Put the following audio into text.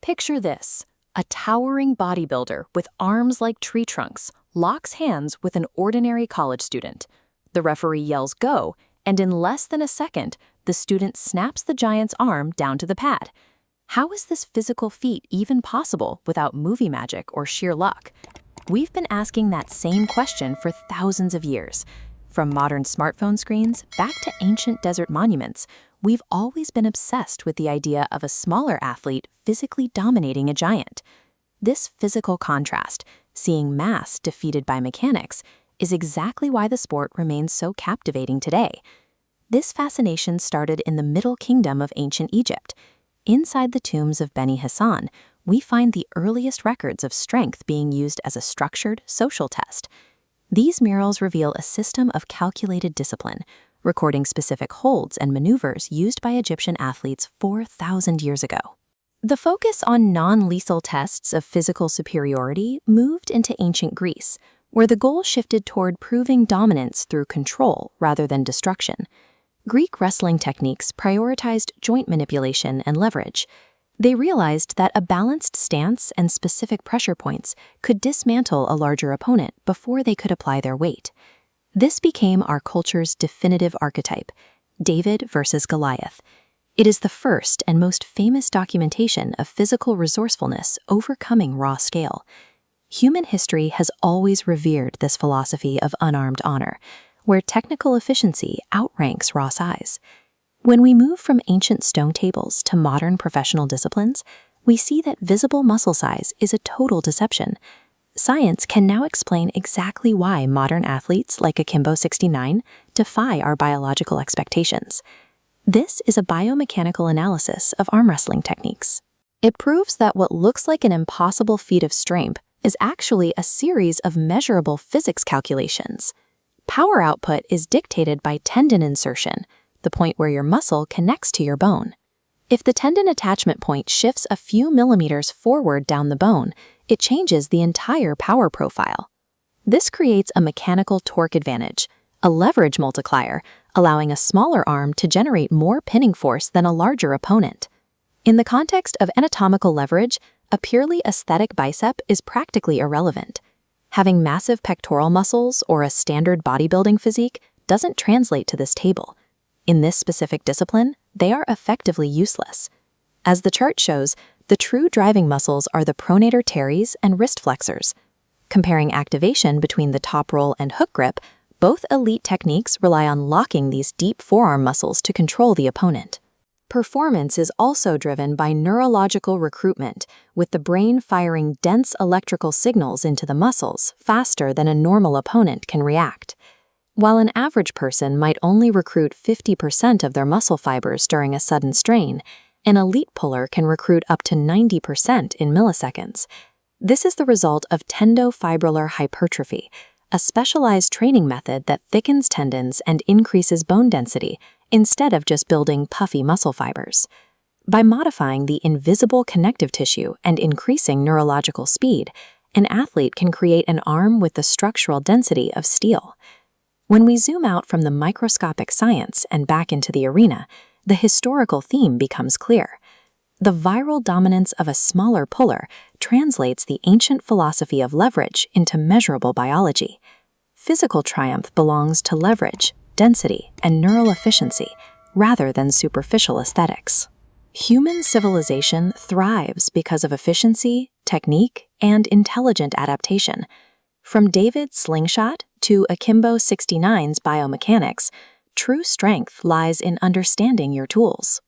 Picture this: a towering bodybuilder with arms like tree trunks locks hands with an ordinary college student. The referee yells "go," and in less than a second, the student snaps the giant's arm down to the pad. How is this physical feat even possible without movie magic or sheer luck? We've been asking that same question for thousands of years. From modern smartphone screens back to ancient desert monuments, we've always been obsessed with the idea of a smaller athlete physically dominating a giant. This physical contrast, seeing mass defeated by mechanics, is exactly why the sport remains so captivating today. This fascination started in the Middle Kingdom of ancient Egypt. Inside the tombs of Beni Hassan, we find the earliest records of strength being used as a structured social test. These murals reveal a system of calculated discipline, recording specific holds and maneuvers used by Egyptian athletes 4,000 years ago. The focus on non-lethal tests of physical superiority moved into ancient Greece, where the goal shifted toward proving dominance through control rather than destruction. Greek wrestling techniques prioritized joint manipulation and leverage. They realized that a balanced stance and specific pressure points could dismantle a larger opponent before they could apply their weight. This became our culture's definitive archetype, David versus Goliath. It is the first and most famous documentation of physical resourcefulness overcoming raw scale. Human history has always revered this philosophy of unarmed honor, where technical efficiency outranks raw size. When we move from ancient stone tables to modern professional disciplines, we see that visible muscle size is a total deception. Science can now explain exactly why modern athletes like Akimbo69 defy our biological expectations. This is a biomechanical analysis of arm wrestling techniques. It proves that what looks like an impossible feat of strength is actually a series of measurable physics calculations. Power output is dictated by tendon insertion, the point where your muscle connects to your bone. If the tendon attachment point shifts a few millimeters forward down the bone, it changes the entire power profile. This creates a mechanical torque advantage, a leverage multiplier, allowing a smaller arm to generate more pinning force than a larger opponent. In the context of anatomical leverage, a purely aesthetic bicep is practically irrelevant. Having massive pectoral muscles or a standard bodybuilding physique doesn't translate to this table. In this specific discipline, they are effectively useless. As the chart shows, the true driving muscles are the pronator teres and wrist flexors. Comparing activation between the top roll and hook grip, both elite techniques rely on locking these deep forearm muscles to control the opponent. Performance is also driven by neurological recruitment, with the brain firing dense electrical signals into the muscles faster than a normal opponent can react. While an average person might only recruit 50% of their muscle fibers during a sudden strain, an elite puller can recruit up to 90% in milliseconds. This is the result of tendofibrillar hypertrophy, a specialized training method that thickens tendons and increases bone density instead of just building puffy muscle fibers. By modifying the invisible connective tissue and increasing neurological speed, an athlete can create an arm with the structural density of steel. When we zoom out from the microscopic science and back into the arena, the historical theme becomes clear. The viral dominance of a smaller puller translates the ancient philosophy of leverage into measurable biology. Physical triumph belongs to leverage, density, and neural efficiency, rather than superficial aesthetics. Human civilization thrives because of efficiency, technique, and intelligent adaptation. From David's slingshot to Akimbo69's biomechanics, true strength lies in understanding your tools.